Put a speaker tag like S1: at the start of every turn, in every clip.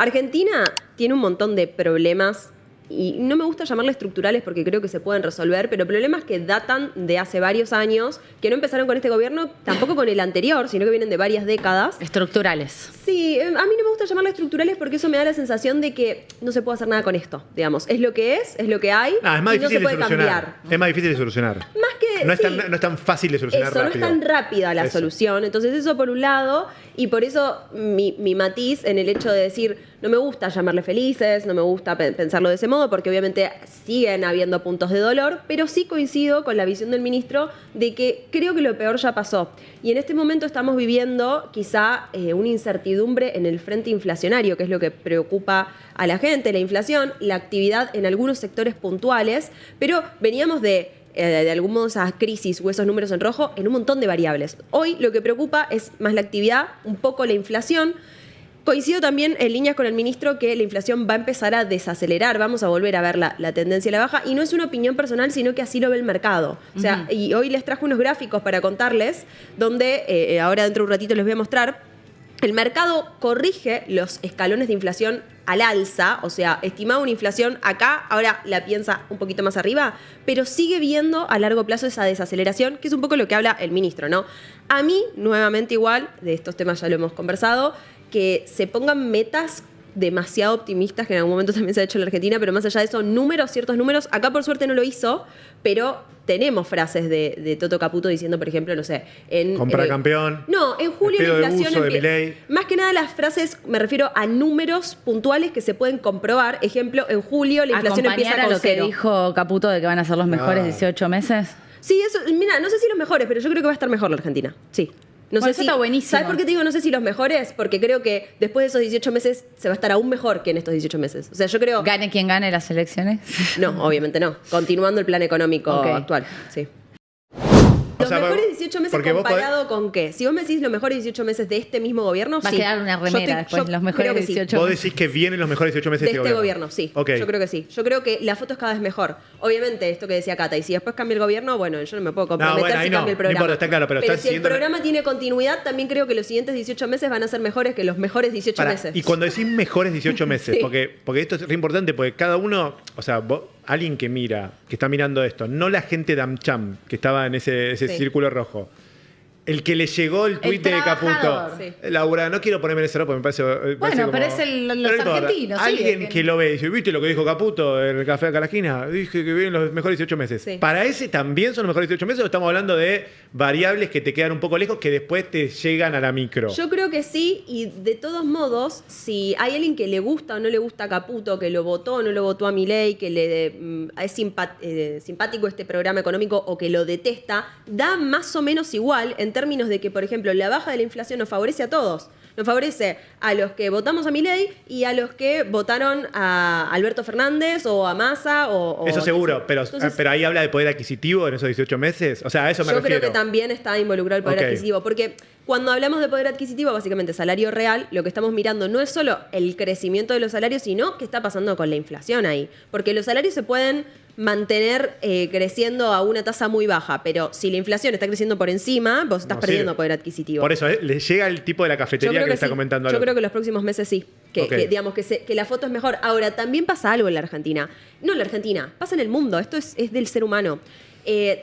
S1: Argentina tiene un montón de problemas y no me gusta llamarle estructurales porque creo que se pueden resolver, pero problemas que datan de hace varios años, que no empezaron con este gobierno, tampoco con el anterior, sino que vienen de varias décadas.
S2: Estructurales.
S1: Sí, a mí no me gusta llamarle estructurales porque eso me da la sensación de que no se puede hacer nada con esto, digamos. Es lo que es lo que hay
S3: Es más
S1: y no se
S3: difícil de
S1: puede
S3: solucionar.
S1: cambiar.
S3: Es más difícil de solucionar.
S1: Más que,
S3: No es,
S1: sí.
S3: no es tan fácil de solucionar
S1: Eso,
S3: rápido.
S1: no es tan rápida la
S3: Eso.
S1: solución. Entonces eso por un lado, y por eso mi matiz en el hecho de decir, no me gusta llamarle felices, no me gusta pensarlo de ese modo, porque obviamente siguen habiendo puntos de dolor, pero sí coincido con la visión del ministro de que creo que lo peor ya pasó. Y en este momento estamos viviendo quizá una incertidumbre en el frente inflacionario, que es lo que preocupa a la gente, la inflación, la actividad en algunos sectores puntuales, pero veníamos de algún modo esa crisis o esos números en rojo en un montón de variables. Hoy lo que preocupa es más la actividad, un poco la inflación. Coincido también en líneas con el ministro que la inflación va a empezar a desacelerar, vamos a volver a ver la tendencia a la baja, y no es una opinión personal, sino que así lo ve el mercado. O sea, y hoy les trajo unos gráficos para contarles, donde ahora dentro de un ratito les voy a mostrar, el mercado corrige los escalones de inflación al alza, o sea, estimaba una inflación acá, ahora la piensa un poquito más arriba, pero sigue viendo a largo plazo esa desaceleración, que es un poco lo que habla el ministro, ¿no? A mí, nuevamente igual, de estos temas ya lo hemos conversado, que se pongan metas demasiado optimistas, que en algún momento también se ha hecho en la Argentina, pero más allá de eso, ciertos números, acá por suerte no lo hizo, pero tenemos frases de Toto Caputo diciendo, por ejemplo, no sé,
S3: Compra campeón.
S1: No, en julio la inflación
S3: de Milei.
S1: más que nada las frases, me refiero a números puntuales que se pueden comprobar. Ejemplo, en julio la inflación empieza con
S2: a lo
S1: cero.
S2: que dijo Caputo de que van a ser los mejores 18 meses.
S1: Sí, eso, mira, no sé si los mejores, pero yo creo que va a estar mejor la Argentina. Sí. No
S2: Bueno,
S1: sé
S2: eso está buenísimo.
S1: ¿Sabes por qué te digo no sé si los mejores? Porque creo que después de esos 18 meses se va a estar aún mejor que en estos 18 meses. O sea, yo creo...
S2: Gane quien gane las elecciones.
S1: No, obviamente no. Continuando el plan económico actual, sí. Los mejores 18 meses comparado con qué. Si vos me decís los mejores 18 meses de este mismo gobierno,
S2: Va a quedar una remera después, los mejores 18
S3: Vos decís que vienen los mejores 18 meses
S1: de este gobierno, sí.
S3: Okay.
S1: Yo creo que sí. Yo creo que la foto es cada vez mejor. Obviamente, esto que decía Cata, y si después cambia el gobierno, bueno, yo no me puedo comprometer si cambia el programa.
S3: No importa, está claro, pero
S1: si el programa tiene continuidad, también creo que los siguientes 18 meses van a ser mejores que los mejores 18 meses.
S3: Y cuando decís mejores 18 meses,
S1: Sí.
S3: porque esto es re importante, porque cada uno, o sea, alguien que está mirando esto, no la gente de AmCham, que estaba en ese
S1: Sí.
S3: círculo rojo. El que le llegó el tuit de
S2: trabajador.
S3: Caputo.
S1: Sí.
S3: Laura, no quiero ponerme en ese rol porque me parece.
S2: Bueno, pero es los
S3: no importa.
S2: argentinos, sí,
S3: Alguien
S2: es que-
S3: que lo ve y dice, ¿viste lo que dijo Caputo en el café acá a la esquina? Dije que vienen los mejores 18 meses.
S1: Sí.
S3: ¿Para ese también son los mejores 18 meses o estamos hablando de variables que te quedan un poco lejos que después te llegan a la micro?
S1: Yo creo que sí, y de todos modos, si hay alguien que le gusta o no le gusta a Caputo, que lo votó o no lo votó a Milei, que es simpático este programa económico o que lo detesta, da más o menos igual en términos de que, por ejemplo, la baja de la inflación nos favorece a todos. Nos favorece a los que votamos a Milei y a los que votaron a Alberto Fernández o a Massa
S3: Eso seguro, pero
S1: Entonces,
S3: ahí habla de poder adquisitivo en esos 18 meses. O sea, a eso me
S1: yo
S3: refiero.
S1: creo que también está involucrado el poder adquisitivo, porque cuando hablamos de poder adquisitivo, básicamente salario real, lo que estamos mirando no es solo el crecimiento de los salarios, sino qué está pasando con la inflación ahí. Porque los salarios se pueden mantener creciendo a una tasa muy baja, pero si la inflación está creciendo por encima, vos estás perdiendo poder adquisitivo.
S3: Por eso, le llega el tipo de la cafetería que le está comentando.
S1: Yo creo que los próximos meses sí. Digamos que la foto es mejor. Ahora, también pasa algo en la Argentina. No en la Argentina, pasa en el mundo. Esto es del ser humano.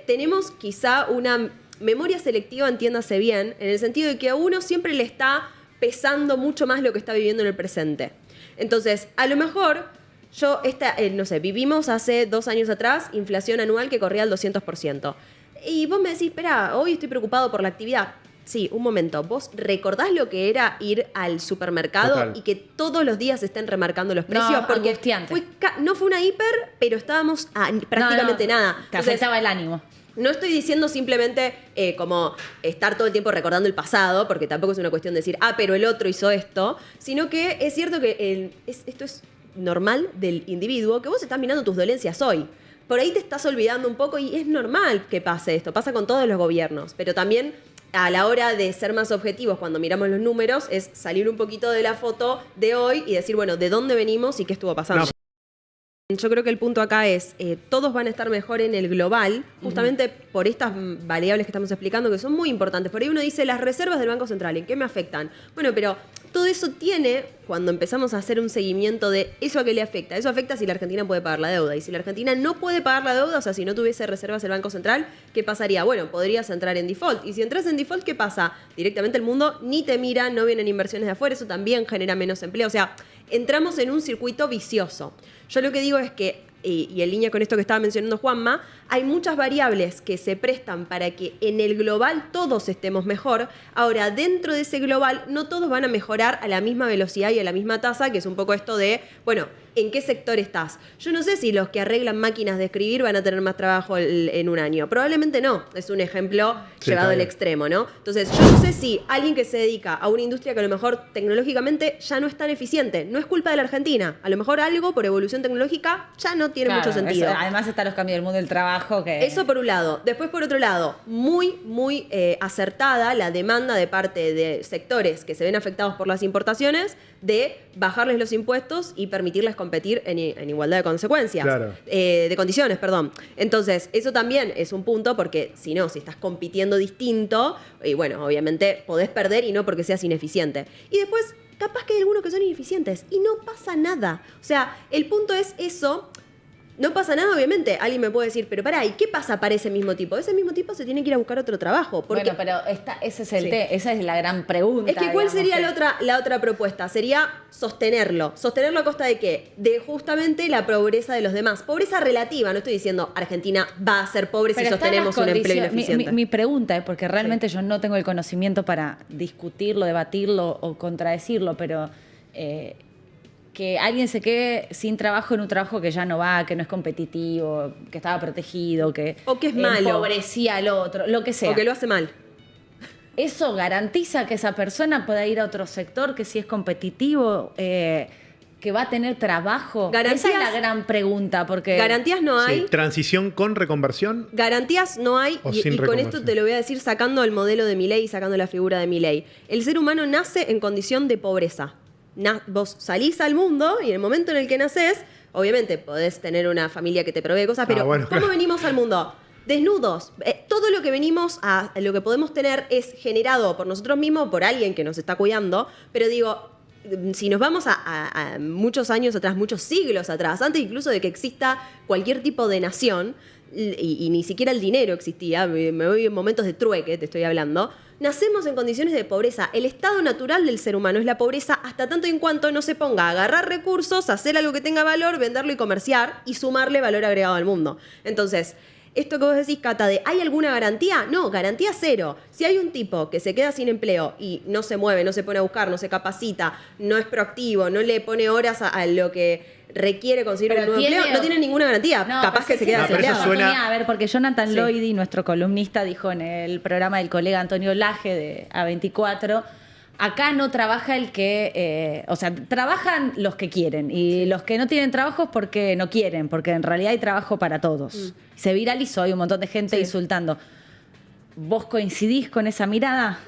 S1: Tenemos quizá una memoria selectiva, entiéndase bien, en el sentido de que a uno siempre le está pesando mucho más lo que está viviendo en el presente. Entonces, a lo mejor no sé, vivimos hace 2 años atrás inflación anual que corría al 200%. Y vos me decís, espera, hoy estoy preocupado por la actividad. Sí, un momento. ¿Vos recordás lo que era ir al supermercado
S3: Total.
S1: y que todos los días se estén remarcando los precios?
S2: No,
S1: porque
S2: angustiante.
S1: no fue una hiper, pero estábamos a prácticamente nada.
S2: Te
S1: Entonces,
S2: afectaba el ánimo.
S1: no estoy diciendo simplemente como estar todo el tiempo recordando el pasado, porque tampoco es una cuestión de decir, pero el otro hizo esto, sino que es cierto que esto es normal del individuo, que vos estás mirando tus dolencias hoy. Por ahí te estás olvidando un poco y es normal que pase esto, pasa con todos los gobiernos, pero también a la hora de ser más objetivos cuando miramos los números es salir un poquito de la foto de hoy y decir, bueno, ¿de dónde venimos y qué estuvo pasando?
S3: No,
S1: Yo creo que el punto acá es, todos van a estar mejor en el global, justamente por estas variables que estamos explicando, que son muy importantes. Por ahí uno dice, las reservas del Banco Central, ¿en qué me afectan? Bueno, pero todo eso tiene, cuando empezamos a hacer un seguimiento de eso a qué le afecta. Eso afecta si la Argentina puede pagar la deuda. Y si la Argentina no puede pagar la deuda, o sea, si no tuviese reservas el Banco Central, ¿qué pasaría? Bueno, podrías entrar en default. Y si entras en default, ¿qué pasa? Directamente el mundo ni te mira, no vienen inversiones de afuera, eso también genera menos empleo. O sea, entramos en un circuito vicioso. Yo lo que digo es que, y en línea con esto que estaba mencionando Juanma, hay muchas variables que se prestan para que en el global todos estemos mejor. Ahora, dentro de ese global, no todos van a mejorar a la misma velocidad y a la misma tasa, que es un poco esto de, bueno, ¿en qué sector estás? Yo no sé si los que arreglan máquinas de escribir van a tener más trabajo en un año. Probablemente no. Es un ejemplo llevado al extremo, ¿no? Entonces, yo no sé si alguien que se dedica a una industria que a lo mejor tecnológicamente ya no es tan eficiente, no es culpa de la Argentina. A lo mejor algo por evolución tecnológica ya no tiene mucho sentido.
S2: Además están los cambios del mundo del trabajo.
S1: Eso por un lado. Después, por otro lado, muy acertada la demanda de parte de sectores que se ven afectados por las importaciones de bajarles los impuestos y permitirles competir en igualdad de consecuencias.
S3: Claro.
S1: De condiciones, perdón. Entonces, eso también es un punto porque si no, si estás compitiendo distinto, y bueno, obviamente podés perder y no porque seas ineficiente. Y después, capaz que hay algunos que son ineficientes y no pasa nada. O sea, el punto es eso. No pasa nada, obviamente. Alguien me puede decir, pero pará, ¿y qué pasa para ese mismo tipo? Ese mismo tipo se tiene que ir a buscar otro trabajo. Porque...
S2: Bueno, pero ese es esa es la gran pregunta.
S1: Es que ¿cuál sería la otra propuesta? Sería sostenerlo. ¿Sostenerlo a costa de qué? De justamente la pobreza de los demás. Pobreza relativa. No estoy diciendo Argentina va a ser pobre si sostenemos un empleo ineficiente.
S2: Mi pregunta es, porque realmente yo no tengo el conocimiento para discutirlo, debatirlo o contradecirlo, pero... que alguien se quede sin trabajo en un trabajo que ya no va, que no es competitivo, que estaba protegido,
S1: o que es malo,
S2: empobrecía al otro, lo que sea.
S1: O que lo hace mal.
S2: ¿Eso garantiza que esa persona pueda ir a otro sector, que si es competitivo, que va a tener trabajo? Esa es la gran pregunta, porque...
S1: Garantías no hay.
S3: Sí. ¿Transición con reconversión?
S1: Garantías no hay, y con esto te lo voy a decir sacando el modelo de Milei y sacando la figura de Milei. El ser humano nace en condición de pobreza. Vos salís al mundo y en el momento en el que nacés, obviamente podés tener una familia que te provee cosas, pero ¿cómo venimos al mundo? Desnudos. Todo lo que venimos lo que podemos tener es generado por nosotros mismos, por alguien que nos está cuidando, pero digo, si nos vamos a muchos años atrás, muchos siglos atrás, antes incluso de que exista cualquier tipo de nación, y ni siquiera el dinero existía, me voy en momentos de trueque, te estoy hablando, nacemos en condiciones de pobreza. El estado natural del ser humano es la pobreza hasta tanto en cuanto no se ponga a agarrar recursos, hacer algo que tenga valor, venderlo y comerciar y sumarle valor agregado al mundo. Entonces, esto que vos decís, Cata, de ¿hay alguna garantía? No, garantía cero. Si hay un tipo que se queda sin empleo y no se mueve, no se pone a buscar, no se capacita, no es proactivo, no le pone horas a lo que requiere conseguir un nuevo empleo, no tiene ninguna garantía.
S2: No,
S1: capaz que se queda desempleado.
S3: Suena...
S2: A ver, porque Jonathan Loidy, nuestro columnista, dijo en el programa del colega Antonio Laje de A24, acá no trabaja el que... o sea, trabajan los que quieren y los que no tienen trabajo es porque no quieren, porque en realidad hay trabajo para todos. Se viralizó, hay un montón de gente insultando. ¿Vos coincidís con esa mirada?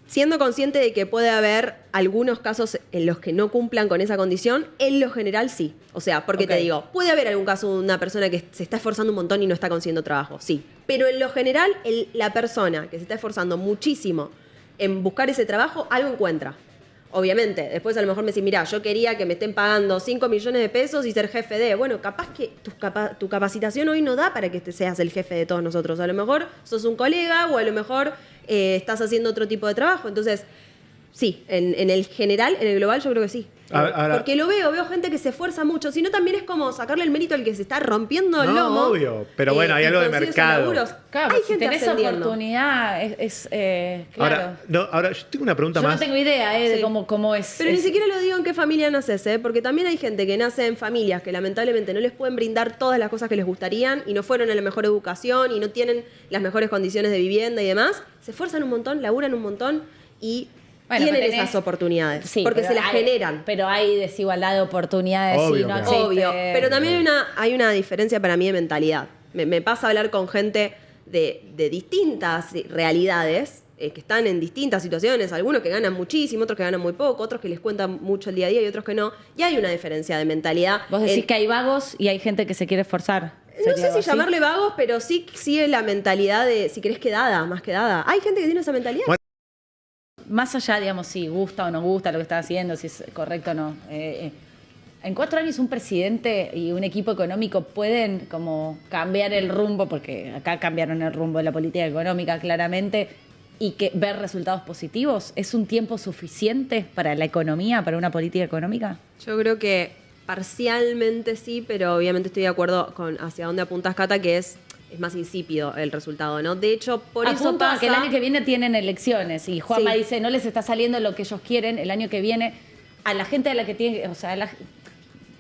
S1: Siendo consciente de que puede haber algunos casos en los que no cumplan con esa condición, en lo general sí. O sea, porque te digo, puede haber algún caso de una persona que se está esforzando un montón y no está consiguiendo trabajo, sí. Pero en lo general, la persona que se está esforzando muchísimo en buscar ese trabajo, algo encuentra. Obviamente, después a lo mejor me decís, mirá, yo quería que me estén pagando 5 millones de pesos y ser jefe de... Bueno, capaz que tu capacitación hoy no da para que seas el jefe de todos nosotros. A lo mejor sos un colega o a lo mejor estás haciendo otro tipo de trabajo. Entonces, sí, en el general, en el global, yo creo que sí. Ahora, porque lo veo gente que se esfuerza mucho. Si no, también es como sacarle el mérito al que se está rompiendo el lomo.
S3: Obvio, pero bueno, hay algo de mercado.
S2: Claro, hay gente tenés ascendiendo. Oportunidad, claro.
S3: Ahora, yo tengo una pregunta más.
S2: Yo no tengo idea de cómo es.
S1: Pero ni siquiera lo digo en qué familia naces, porque también hay gente que nace en familias que lamentablemente no les pueden brindar todas las cosas que les gustarían y no fueron a la mejor educación y no tienen las mejores condiciones de vivienda y demás. Se esfuerzan un montón, laburan un montón y... tienen esas oportunidades, porque se las generan.
S2: Pero hay desigualdad de oportunidades.
S3: Obvio,
S2: no
S3: claro.
S1: Obvio. Pero también hay una diferencia para mí de mentalidad. Me pasa a hablar con gente de distintas realidades que están en distintas situaciones, algunos que ganan muchísimo, otros que ganan muy poco, otros que les cuentan mucho el día a día y otros que no. Y hay una diferencia de mentalidad.
S2: Vos decís que hay vagos y hay gente que se quiere esforzar.
S1: No sé si llamarle vagos, pero sí la mentalidad de, si querés, quedada, más quedada. Hay gente que tiene esa mentalidad.
S3: Bueno,
S2: más allá, digamos, si gusta o no gusta lo que está haciendo, si es correcto o no. En 4 años un presidente y un equipo económico pueden como cambiar el rumbo, porque acá cambiaron el rumbo de la política económica claramente, y que ver resultados positivos. ¿Es un tiempo suficiente para la economía, para una política económica?
S1: Yo creo que parcialmente sí, pero obviamente estoy de acuerdo con hacia dónde apuntas, Cata, que es más insípido el resultado, ¿no? De hecho, por eso pasa...
S2: que el año que viene tienen elecciones y Juanma
S1: Sí.
S2: dice, no les está saliendo lo que ellos quieren el año que viene. A la gente a la que tiene... O sea,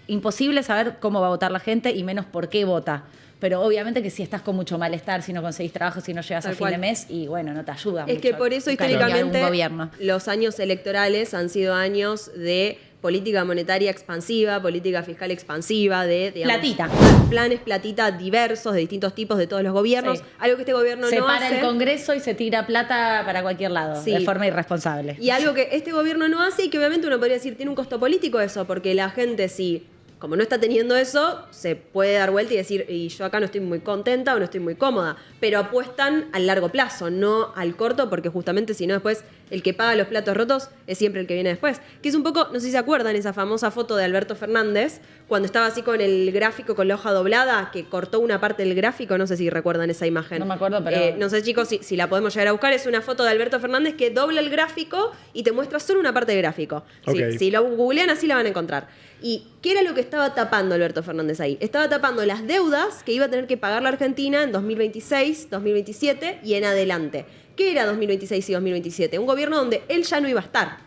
S2: imposible saber cómo va a votar la gente y menos por qué vota. Pero obviamente que si estás con mucho malestar, si no conseguís trabajo, si no llegas
S1: Tal
S2: a fin de
S1: cual.
S2: mes, y bueno, no te ayuda
S1: Es
S2: mucho
S1: que por eso
S2: cariño a algún
S1: históricamente
S2: gobierno.
S1: los años electorales han sido años de política monetaria expansiva, política fiscal expansiva, de digamos,
S2: Platita.
S1: planes platita diversos de distintos tipos de todos los gobiernos,
S2: Sí.
S1: algo que este gobierno
S2: Se
S1: no
S2: para
S1: hace.
S2: el Congreso y se tira plata para cualquier lado,
S1: Sí.
S2: de forma irresponsable.
S1: Y algo que este gobierno no hace y que obviamente uno podría decir tiene un costo político eso, porque la gente sí, como no está teniendo eso, se puede dar vuelta y decir, y yo acá no estoy muy contenta o no estoy muy cómoda, pero apuestan al largo plazo, no al corto, porque justamente si no después el que paga los platos rotos es siempre el que viene después. Que es un poco, no sé si se acuerdan, esa famosa foto de Alberto Fernández, cuando estaba así con el gráfico, con la hoja doblada, que cortó una parte del gráfico, no sé si recuerdan esa imagen.
S2: No me acuerdo, pero...
S1: No sé, chicos, si la podemos llegar a buscar. Es una foto de Alberto Fernández que dobla el gráfico y te muestra solo una parte del gráfico.
S3: Ok.
S1: Si lo googlean, así la van a encontrar. ¿Y qué era lo que estaba tapando Alberto Fernández ahí? Estaba tapando las deudas que iba a tener que pagar la Argentina en 2026, 2027 y en adelante. ¿Qué era 2026 y 2027? Un gobierno donde él ya no iba a estar.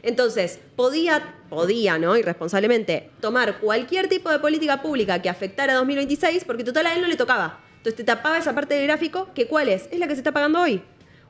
S1: Entonces, podía, ¿no? Irresponsablemente, tomar cualquier tipo de política pública que afectara a 2026, porque total a él no le tocaba. Entonces te tapaba esa parte del gráfico, que ¿cuál es? Es la que se está pagando hoy.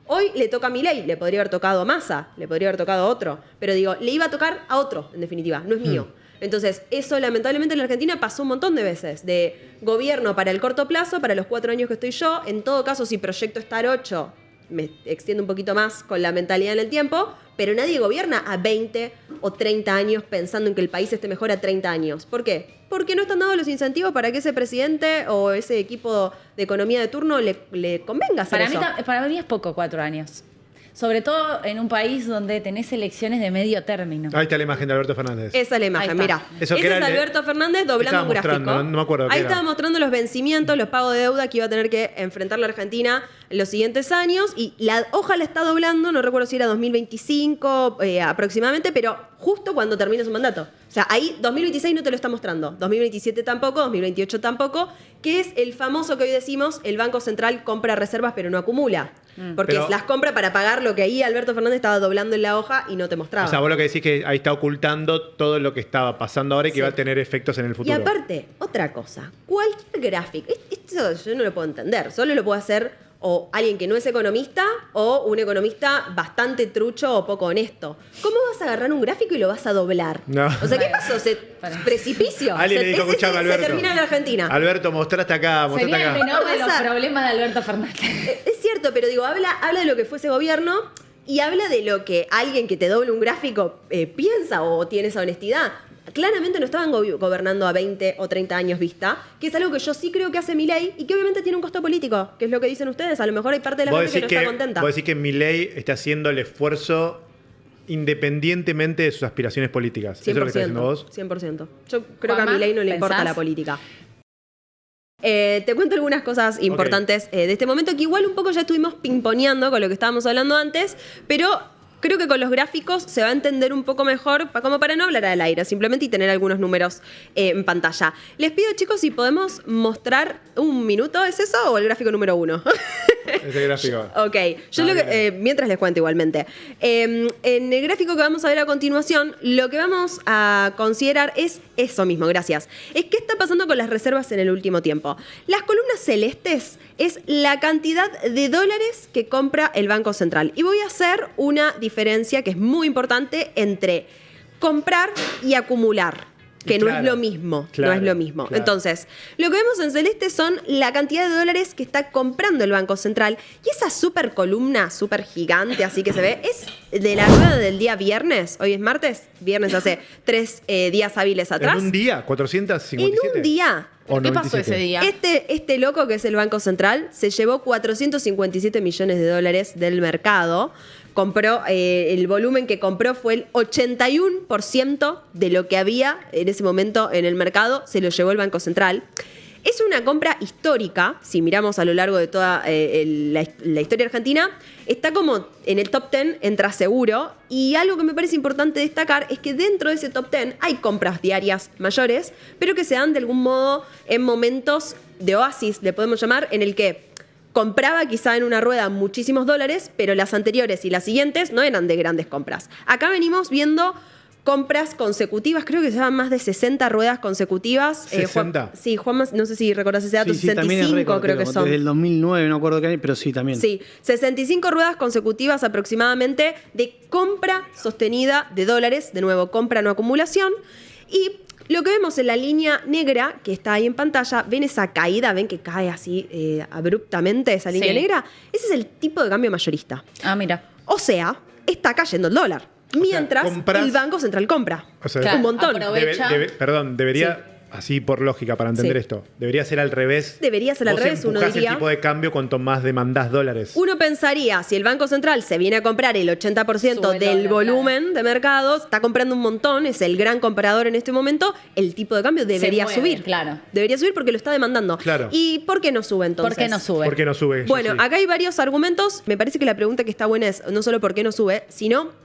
S1: Hoy le toca a Milei, le podría haber tocado a Massa, le podría haber tocado a otro, pero digo, le iba a tocar a otro, en definitiva, no es mío. Entonces, eso lamentablemente en la Argentina pasó un montón de veces, de gobierno para el corto plazo, para los 4 años que estoy yo, en todo caso, si proyecto estar 8, me extiendo un poquito más con la mentalidad en el tiempo, pero nadie gobierna a 20 o 30 años pensando en que el país esté mejor a 30 años. ¿Por qué? Porque no están dados los incentivos para que ese presidente o ese equipo de economía de turno le convenga hacer eso.
S2: Para mí es poco 4 años. Sobre todo en un país donde tenés elecciones de medio término.
S3: Ahí está la imagen de Alberto Fernández.
S1: Esa es la
S2: Ahí
S1: imagen,
S2: está.
S1: mirá.
S3: Eso que
S1: Ese
S3: era
S1: es
S3: el de-
S1: Alberto Fernández doblando
S3: estaba
S1: un gráfico.
S3: mostrando, no me acuerdo qué
S1: Ahí
S3: era.
S1: estaba mostrando los vencimientos, los pagos de deuda que iba a tener que enfrentar la Argentina en los siguientes años. Y la hoja la está doblando, no recuerdo si era 2025 aproximadamente, pero justo cuando termine su mandato. O sea, ahí 2026 no te lo está mostrando, 2027 tampoco, 2028 tampoco, que es el famoso que hoy decimos, el Banco Central compra reservas pero no acumula. Porque
S3: Pero-
S1: las compra para pagar lo que ahí Alberto Fernández estaba doblando en la hoja y no te mostraba.
S3: O sea, vos lo que decís que ahí está ocultando todo lo que estaba pasando ahora y que
S1: Sí.
S3: va a tener efectos en el
S1: Y
S3: futuro.
S1: aparte, otra cosa, cualquier gráfico, esto yo no lo puedo entender, solo lo puede hacer o alguien que no es economista o un economista bastante trucho o poco honesto. ¿Cómo vas a agarrar un gráfico y lo vas a doblar?
S3: No.
S1: O sea, ¿qué
S2: Bueno,
S1: pasó?
S2: para.
S1: Precipicio.
S3: Alguien le dijo, escuchame, Alberto.
S1: Se termina en la Argentina.
S3: Alberto, mostraste acá, mostraste
S2: Sería el
S3: acá.
S2: menor de los
S1: Pasa.
S2: problemas de Alberto Fernández.
S1: Es cierto, pero digo, habla de lo que fue ese gobierno y habla de lo que alguien que te doble un gráfico piensa o tiene esa honestidad. Claramente no estaban gobernando a 20 o 30 años vista, que es algo que yo sí creo que hace Milei y que obviamente tiene un costo político, que es lo que dicen ustedes. A lo mejor hay parte de la
S3: Vos
S1: gente que no
S3: decís
S1: está contenta.
S3: vos decís que Milei está haciendo el esfuerzo independientemente de sus aspiraciones políticas. ¿Eso es lo que está haciendo vos?
S1: 100%. Yo creo que a
S2: Juanma,
S1: Milei no le importa
S2: ¿pensás?
S1: la política. Te cuento algunas cosas importantes de este momento que igual un poco ya estuvimos pimponeando con lo que estábamos hablando antes, pero creo que con los gráficos se va a entender un poco mejor, como para no hablar al aire, simplemente y tener algunos números en pantalla. Les pido, chicos, si podemos mostrar un minuto, ¿es eso o el gráfico número 1?
S3: Ese gráfico.
S1: Ok, yo lo que, mientras les cuento igualmente. En el gráfico que vamos a ver a continuación, lo que vamos a considerar es eso mismo, gracias. Es qué está pasando con las reservas en el último tiempo. Las columnas celestes es la cantidad de dólares que compra el Banco Central. Y voy a hacer una diferencia que es muy importante entre comprar y acumular. que no es
S3: Claro,
S1: lo mismo,
S3: claro,
S1: no es lo mismo.
S3: claro.
S1: Entonces, lo que vemos en celeste son la cantidad de dólares que está comprando el Banco Central y esa super columna, súper gigante, así que se ve, es de la rueda del día viernes. Hoy es martes, viernes hace 3 días hábiles atrás.
S3: En un día, 457.
S1: En un día.
S3: O
S4: ¿Qué pasó
S3: 97.
S4: ese día?
S1: Este loco que es el Banco Central se llevó 457 millones de dólares del mercado. Compró, el volumen que compró fue el 81% de lo que había en ese momento en el mercado, se lo llevó el Banco Central. Es una compra histórica, si miramos a lo largo de toda la historia argentina, está como en el top 10, entra seguro. Y algo que me parece importante destacar es que dentro de ese top 10 hay compras diarias mayores, pero que se dan de algún modo en momentos de oasis, le podemos llamar, en el que compraba quizá en una rueda muchísimos dólares, pero las anteriores y las siguientes no eran de grandes compras. Acá venimos viendo compras consecutivas, creo que se llaman más de 60 ruedas consecutivas.
S3: ¿60?
S1: Sí, Juan, no sé si recordás ese dato,
S5: Sí, también es
S1: 65
S5: récord,
S1: creo que son.
S5: Desde el 2009, no acuerdo qué año, pero sí, también.
S1: Sí, 65 ruedas consecutivas aproximadamente de compra sostenida de dólares, de nuevo, compra no acumulación. Y lo que vemos en la línea negra, que está ahí en pantalla, ven esa caída, ven que cae así abruptamente esa línea
S2: Sí.
S1: negra. Ese es el tipo de cambio mayorista.
S2: Ah, mira.
S1: O sea, está cayendo el dólar. Mientras
S3: compras-
S1: el Banco Central compra.
S3: O sea,
S2: Claro,
S1: un montón.
S2: aprovecha.
S3: perdón, debería, así por lógica, para entender
S1: Sí.
S3: esto, debería ser al revés.
S1: Debería ser al
S3: Vos
S1: revés, uno
S3: empujás
S1: diría.
S3: el tipo de cambio cuanto más demandás dólares.
S1: Uno pensaría, si el Banco Central se viene a comprar el 80%
S2: Sube el
S1: del
S2: dólar,
S1: volumen de mercado, está comprando un montón, es el gran comprador en este momento, el tipo de cambio debería
S2: mueve,
S1: subir.
S2: claro.
S1: Debería subir porque lo está demandando.
S3: Claro.
S1: ¿Y por qué no sube entonces?
S2: ¿Por qué no sube?
S3: ¿Por qué no sube?
S1: Bueno,
S3: Sí.
S1: acá hay varios argumentos. Me parece que la pregunta que está buena es no solo por qué no sube, sino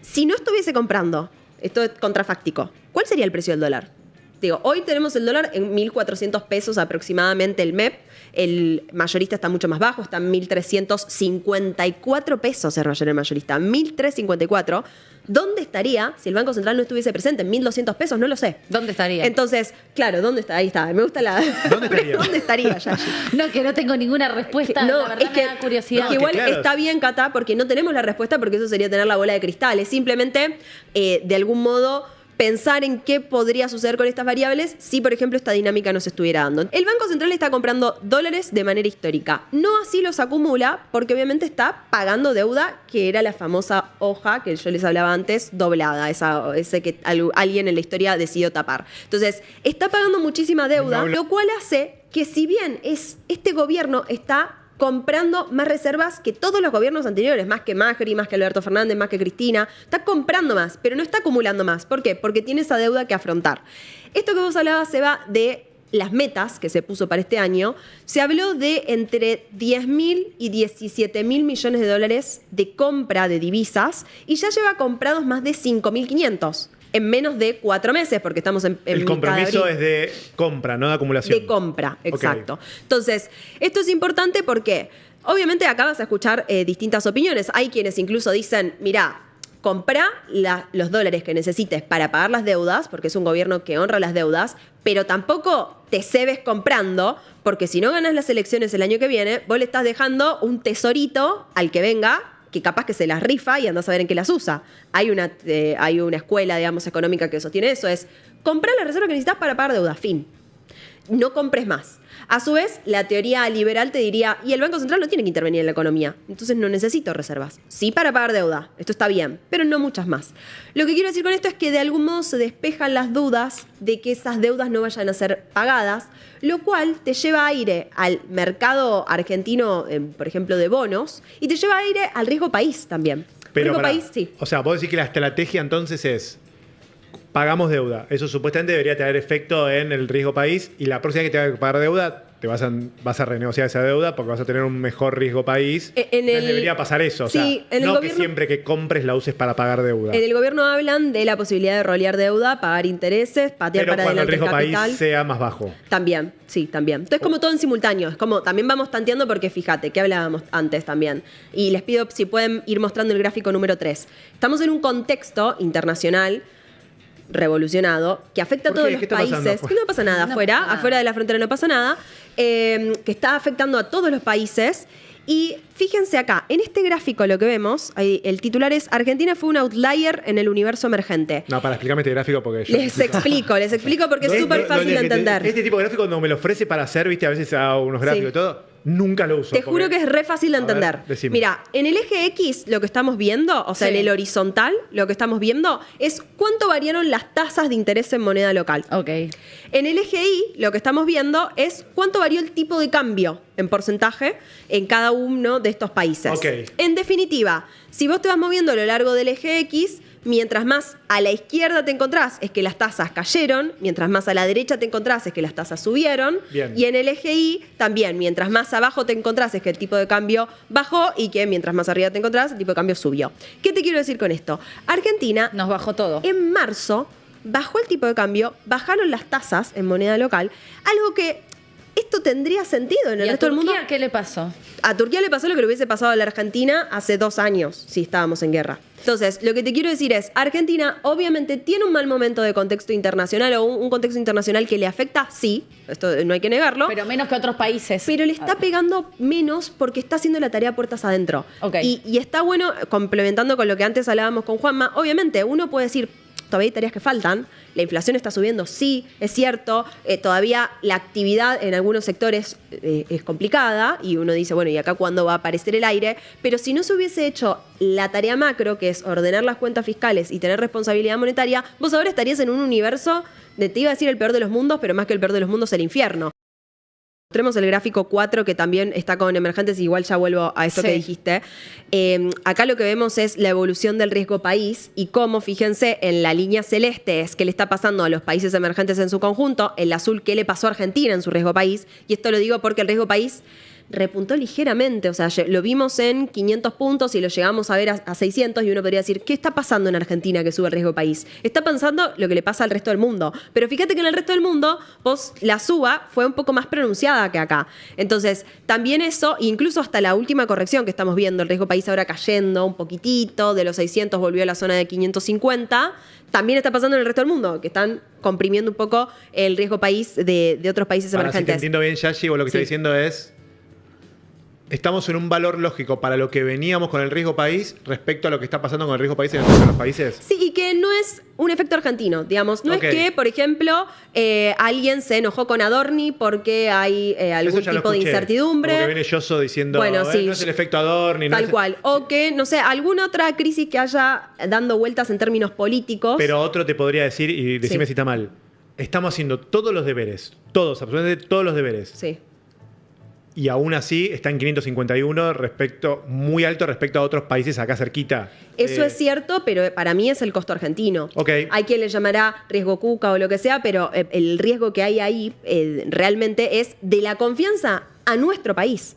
S1: si no estuviese comprando, esto es contrafáctico, ¿cuál sería el precio del dólar? Digo, hoy tenemos el dólar en 1.400 pesos aproximadamente el MEP. El mayorista está mucho más bajo, está en 1.354 pesos cerró ayer el mayorista. 1.354. ¿Dónde estaría si el Banco Central no estuviese presente? ¿En 1.200 pesos? No lo sé.
S2: ¿Dónde estaría?
S1: Entonces, claro, ¿dónde está? Ahí está. Me gusta la...
S3: ¿Dónde estaría?
S1: ¿Dónde estaría, Yashi?
S2: No, que no tengo ninguna respuesta.
S1: No,
S2: la verdad
S1: es que,
S2: me da curiosidad.
S1: es que igual
S3: claro.
S1: está bien, Cata, porque no tenemos la respuesta, porque eso sería tener la bola de cristal. Es simplemente, de algún modo, pensar en qué podría suceder con estas variables si, por ejemplo, esta dinámica no se estuviera dando. El Banco Central está comprando dólares de manera histórica. No así los acumula, porque obviamente está pagando deuda, que era la famosa hoja que yo les hablaba antes, doblada, ese que alguien en la historia decidió tapar. Entonces, está pagando muchísima deuda,
S3: Doble.
S1: lo cual hace que si bien este gobierno está comprando más reservas que todos los gobiernos anteriores, más que Macri, más que Alberto Fernández, más que Cristina, está comprando más, pero no está acumulando más. ¿Por qué? Porque tiene esa deuda que afrontar. Esto que vos hablabas, Seba, de las metas que se puso para este año, se habló de entre 10.000 y 17.000 millones de dólares de compra de divisas y ya lleva comprados más de 5.500 en menos de 4 meses, porque estamos en
S3: El
S1: mitad de
S3: compromiso
S1: abril.
S3: es de compra, no de acumulación.
S1: De compra,
S3: Ok.
S1: exacto. Entonces, esto es importante porque obviamente acá vas a escuchar distintas opiniones. Hay quienes incluso dicen, mirá, comprá los dólares que necesites para pagar las deudas, porque es un gobierno que honra las deudas, pero tampoco te cebes comprando, porque si no ganas las elecciones el año que viene, vos le estás dejando un tesorito al que venga, que capaz que se las rifa y andás a ver en qué las usa. Hay una escuela, digamos, económica que sostiene eso, es comprar las reservas que necesitas para pagar deuda, fin. No compres más. A su vez, la teoría liberal te diría, y el Banco Central no tiene que intervenir en la economía, entonces no necesito reservas. Sí para pagar deuda, esto está bien, pero no muchas más. Lo que quiero decir con esto es que de algún modo se despejan las dudas de que esas deudas no vayan a ser pagadas, lo cual te lleva aire al mercado argentino, por ejemplo, de bonos, y te lleva aire al riesgo país también.
S3: Pero
S1: riesgo
S3: pará.
S1: país, sí.
S3: O sea, vos decís que la estrategia entonces es pagamos deuda. Eso supuestamente debería tener efecto en el riesgo país y la próxima vez que te vas a pagar deuda, vas a renegociar esa deuda porque vas a tener un mejor riesgo país. Entonces debería pasar eso. O
S1: Sí,
S3: sea,
S1: en el
S3: no
S1: gobierno-
S3: que siempre que compres la uses para pagar deuda.
S1: En el gobierno hablan de la posibilidad de rolear deuda, pagar intereses, patear
S3: Pero
S1: para
S3: cuando el
S1: adelante el
S3: riesgo
S1: capital.
S3: país sea más bajo.
S1: También, sí, también. Entonces, como todo en simultáneo, es como también vamos tanteando porque fíjate, que hablábamos antes también. Y les pido si pueden ir mostrando el gráfico número 3. Estamos en un contexto internacional revolucionado que afecta a
S3: ¿Por
S1: todos
S3: qué?
S1: los
S3: ¿Qué está pasando
S1: países.
S3: afuera?
S1: No pasa nada
S2: No
S1: afuera,
S2: pasa nada.
S1: afuera de la frontera no pasa nada, que está afectando a todos los países Y fíjense acá, en este gráfico lo que vemos, ahí, el titular es Argentina fue un outlier en el universo emergente.
S3: No, para explicarme este gráfico porque yo...
S1: Les explico porque es súper fácil de entender.
S3: Este tipo de gráfico cuando me lo ofrece para hacer, viste, a veces hago unos gráficos y todo, nunca lo uso.
S1: Te juro que es re fácil de entender. Mira, en el eje X lo que estamos viendo, o sea,
S2: Sí.
S1: en el horizontal, lo que estamos viendo es cuánto variaron las tasas de interés en moneda local.
S2: Ok.
S1: En el eje Y lo que estamos viendo es cuánto varió el tipo de cambio en porcentaje en cada uno de estos países.
S3: Ok.
S1: En definitiva, si vos te vas moviendo a lo largo del eje X, mientras más a la izquierda te encontrás es que las tasas cayeron, mientras más a la derecha te encontrás es que las tasas subieron,
S3: Bien.
S1: y en el eje Y también, mientras más abajo te encontrás es que el tipo de cambio bajó y que mientras más arriba te encontrás el tipo de cambio subió. ¿Qué te quiero decir con esto? Argentina
S2: Nos bajó todo.
S1: en marzo bajó el tipo de cambio, bajaron las tasas en moneda local, algo que esto tendría sentido en el
S2: ¿Y a
S1: resto del mundo.
S2: Turquía qué le pasó?
S1: A Turquía le pasó lo que le hubiese pasado a la Argentina hace 2 años, si estábamos en guerra. Entonces, lo que te quiero decir es, Argentina obviamente tiene un mal momento de contexto internacional o un contexto internacional que le afecta, sí, esto no hay que negarlo,
S2: Pero menos que otros países.
S1: pero le está pegando menos porque está haciendo la tarea puertas adentro.
S2: Ok.
S1: Y está bueno, complementando con lo que antes hablábamos con Juanma, obviamente uno puede decir, todavía hay tareas que faltan, la inflación está subiendo, sí, es cierto, todavía la actividad en algunos sectores es complicada y uno dice, bueno, ¿y acá cuándo va a aparecer el aire? Pero si no se hubiese hecho la tarea macro, que es ordenar las cuentas fiscales y tener responsabilidad monetaria, vos ahora estarías en un universo de, te iba a decir el peor de los mundos, pero más que el peor de los mundos, el infierno. Mostremos el gráfico 4 que también está con emergentes, igual ya vuelvo a esto
S2: Sí.
S1: que dijiste. Acá lo que vemos es la evolución del riesgo país y cómo, fíjense, en la línea celeste es qué le está pasando a los países emergentes en su conjunto, el azul qué le pasó a Argentina en su riesgo país, y esto lo digo porque el riesgo país repuntó ligeramente, o sea, lo vimos en 500 puntos y lo llegamos a ver a 600 y uno podría decir, ¿qué está pasando en Argentina que sube el riesgo país? Está pasando lo que le pasa al resto del mundo, pero fíjate que en el resto del mundo, la suba fue un poco más pronunciada que acá. Entonces, también eso, incluso hasta la última corrección que estamos viendo, el riesgo país ahora cayendo un poquitito, de los 600 volvió a la zona de 550, también está pasando en el resto del mundo, que están comprimiendo un poco el riesgo país de otros países
S3: Ahora, si te
S1: emergentes.
S3: entiendo bien, Yashi, vos lo que
S1: Sí.
S3: estás diciendo es... Estamos en un valor lógico para lo que veníamos con el riesgo país respecto a lo que está pasando con el riesgo país en otros países.
S1: Sí, y que no es un efecto argentino, digamos. No
S3: Ok.
S1: es que, por ejemplo, alguien se enojó con Adorni porque hay algún
S3: Eso ya lo
S1: tipo de
S3: escuché.
S1: incertidumbre.
S3: Como que viene Yoso diciendo,
S1: Bueno, sí.
S3: no es el efecto Adorni. no
S1: Tal
S3: es-
S1: cual. O que, no sé, alguna otra crisis que haya dando vueltas en términos políticos.
S3: Pero otro te podría decir, y decime
S1: Sí.
S3: si está mal, estamos haciendo todos los deberes, todos, absolutamente todos los deberes.
S1: Sí.
S3: Y aún así está en 551 muy alto respecto a otros países acá cerquita.
S1: Eso es cierto, pero para mí es el costo argentino.
S3: Ok.
S1: Hay quien le llamará riesgo cuca o lo que sea, pero el riesgo que hay ahí realmente es de la confianza a nuestro país.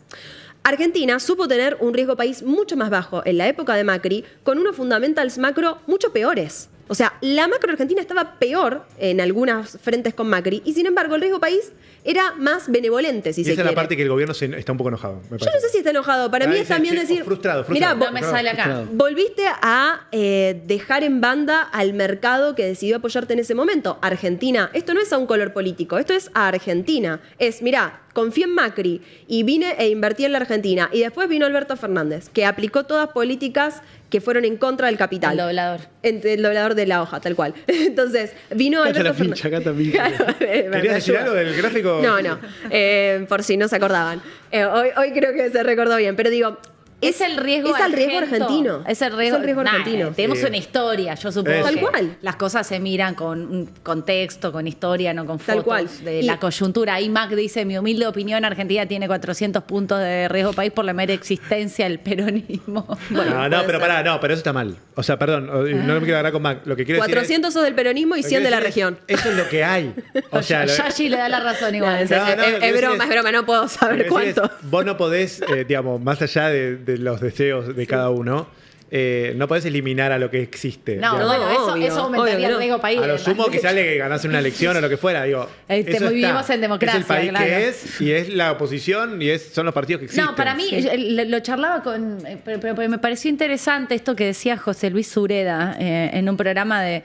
S1: Argentina supo tener un riesgo país mucho más bajo en la época de Macri, con unos fundamentals macro mucho peores. O sea, la macro argentina estaba peor en algunas frentes con Macri, y sin embargo el riesgo país era más benevolente, si
S3: Y
S1: se
S3: esa es
S1: quiere.
S3: la parte que el gobierno está un poco enojado, me
S1: Yo
S3: parece.
S1: no sé si está enojado. Para
S3: Ah,
S1: mí
S3: dice,
S1: es también
S3: che,
S1: decir,
S3: frustrado.
S1: mirá,
S2: No me sale acá.
S5: Frustrado.
S1: volviste a dejar en banda al mercado que decidió apoyarte en ese momento. Argentina. Esto no es a un color político, esto es a Argentina. Es, mirá, confié en Macri y vine e invertí en la Argentina. Y después vino Alberto Fernández, que aplicó todas políticas que fueron en contra del capital.
S2: El doblador.
S1: El doblador de la hoja, tal cual. Entonces, vino
S5: Acá está
S1: Alberto
S5: la pincha, acá está pincha.
S1: Claro, me
S3: ¿Querías decir
S1: ayuda.
S3: algo del gráfico?
S1: No, no. Por si no se acordaban. Hoy creo que se recordó bien, pero digo.
S2: Es el riesgo
S1: es el riesgo
S2: argento.
S1: argentino.
S2: Es el riesgo,
S1: Nah,
S2: argentino. Tenemos
S3: Sí.
S2: una historia, yo supongo.
S3: Tal
S2: que
S1: cual.
S2: Las cosas se miran con un contexto, con historia, no con
S1: Tal
S2: fotos
S1: cual.
S2: de
S1: Y-
S2: la coyuntura. Ahí Mac dice, mi humilde opinión, Argentina tiene 400 puntos de riesgo país por la mera existencia del peronismo.
S3: No,
S1: puede
S3: pero
S1: ser.
S3: pará, pero eso está mal. O sea, perdón, no me quiero agarrar con Mac. Lo que quiero
S1: 400 sos del peronismo y
S3: decir
S1: 100 de la
S3: es-
S1: región.
S3: Eso es lo que hay. O sea,
S2: Yashi le da la razón
S1: No,
S2: igual.
S1: es,
S3: No, no,
S1: es-
S3: lo que
S1: es
S3: quiero
S1: broma,
S3: decir
S1: es broma, no puedo
S3: lo
S1: saber
S3: que quiero decir
S1: cuánto.
S3: es, vos no podés, digamos, más allá de los deseos de cada uno, no podés eliminar a lo que existe.
S2: No,
S3: digamos.
S2: bueno,
S1: obvio,
S2: eso aumentaría
S1: obvio que
S2: el
S1: no.
S2: riesgo país.
S3: A lo sumo quizás le ganás una elección o lo que fuera, digo. Eso
S2: Vivimos
S3: está.
S2: en democracia,
S3: Es el país
S2: claro.
S3: que es, y es la oposición, y son los partidos que existen.
S2: No, para mí, lo charlaba con. Pero me pareció interesante esto que decía José Luis Sureda en un programa de.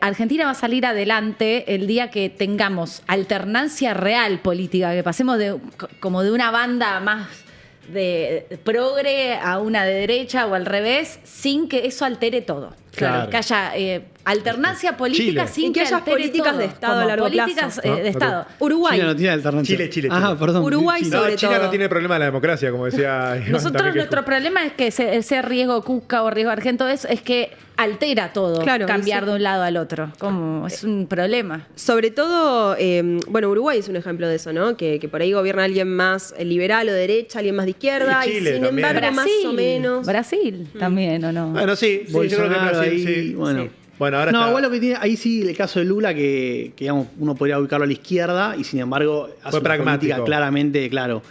S2: Argentina va a salir adelante el día que tengamos alternancia real política, que pasemos como de una banda más de progre a una de derecha o al revés, sin que eso altere todo.
S3: Claro.
S2: Que haya alternancia política
S3: Chile.
S2: sin
S1: Y que haya
S2: altere
S1: políticas
S2: todo,
S1: de Estado a
S2: como
S1: largo
S2: políticas,
S1: plazo,
S3: ¿no?
S2: de Estado.
S1: Uruguay.
S5: Chile no tiene alternativa.
S3: Chile.
S5: Ah, perdón.
S1: Uruguay
S5: Chile.
S3: No,
S1: sobre
S3: China
S1: todo.
S3: no tiene problema de la democracia, como decía Iván
S2: Nosotros,
S3: también, que
S2: nuestro problema es que ese riesgo Cuca o riesgo Argento es que altera todo,
S1: Claro,
S2: cambiar
S1: y
S2: de un lado al otro. Como es un problema.
S1: Sobre todo, bueno, Uruguay es un ejemplo de eso, ¿no? Que por ahí gobierna alguien más liberal o de derecha, alguien más de izquierda,
S3: Y
S1: y,
S3: Chile
S1: sin
S3: también.
S1: embargo, más o menos.
S2: Brasil también, ¿o no?
S3: Bueno, sí, yo creo que
S5: Bolsonaro
S3: Brasil,
S5: ahí,
S3: sí.
S5: bueno.
S1: Sí.
S3: Bueno, ahora
S5: No,
S3: está-
S5: igual lo que tiene, ahí sí el caso de Lula, que digamos, uno podría ubicarlo a la izquierda y sin embargo hace
S3: Fue
S5: una
S3: pragmático.
S5: política claramente, claro.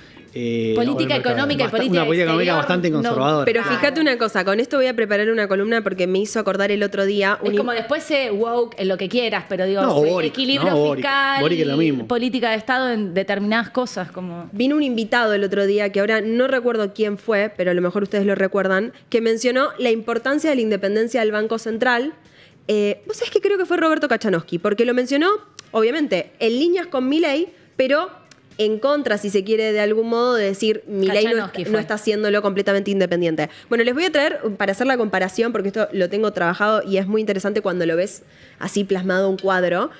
S2: Política
S3: mercado.
S2: económica y política
S5: Una política económica
S2: exterior,
S5: bastante
S2: no.
S5: conservadora.
S1: Pero
S2: Claro.
S1: fíjate una cosa, con esto voy a preparar una columna porque me hizo acordar el otro día.
S2: Es como después se woke en lo que quieras, pero digo,
S5: No,
S2: se
S5: Boric,
S2: equilibrio
S5: no, Boric.
S2: fiscal,
S5: Boric es lo mismo.
S2: política de Estado en determinadas cosas, como...
S1: Vino un invitado el otro día, que ahora no recuerdo quién fue, pero a lo mejor ustedes lo recuerdan, que mencionó la importancia de la independencia del Banco Central. Vos sabés que creo que fue Roberto Kachanowski, porque lo mencionó, obviamente, en líneas con Milei, pero en contra, si se quiere, de algún modo, de decir Milei
S2: Kachanowski
S1: no
S2: fue.
S1: está haciéndolo completamente independiente. Bueno, les voy a traer, para hacer la comparación, porque esto lo tengo trabajado y es muy interesante cuando lo ves así plasmado un cuadro,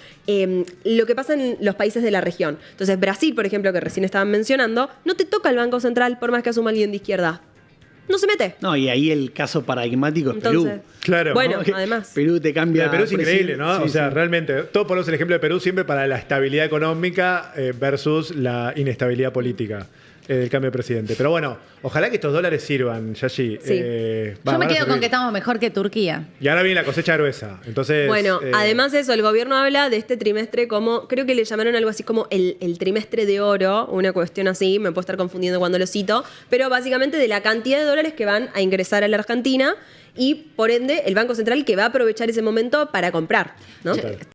S1: lo que pasa en los países de la región. Entonces, Brasil, por ejemplo, que recién estaban mencionando, no te toca el Banco Central por más que asuma alguien de izquierda. No se mete.
S5: No, y ahí el caso paradigmático es
S1: Entonces,
S5: Perú.
S3: Claro.
S1: bueno,
S5: ¿no? Que
S1: además.
S5: Perú te cambia.
S3: Pero Perú es increíble, ¿no?
S5: Sí,
S3: o sea,
S5: sí.
S3: realmente, todos ponemos el ejemplo de Perú siempre para la estabilidad económica versus la inestabilidad política del cambio de presidente. Pero bueno, ojalá que estos dólares sirvan, Yashi.
S1: Sí.
S2: Yo me quedo con que estamos mejor que Turquía.
S3: Y ahora viene la cosecha gruesa. Entonces,
S1: Bueno, además de eso, el gobierno habla de este trimestre como, creo que le llamaron algo así como el trimestre de oro, una cuestión así, me puedo estar confundiendo cuando lo cito, pero básicamente de la cantidad de dólares que van a ingresar a la Argentina y por ende el Banco Central que va a aprovechar ese momento para comprar, ¿no?
S3: Total.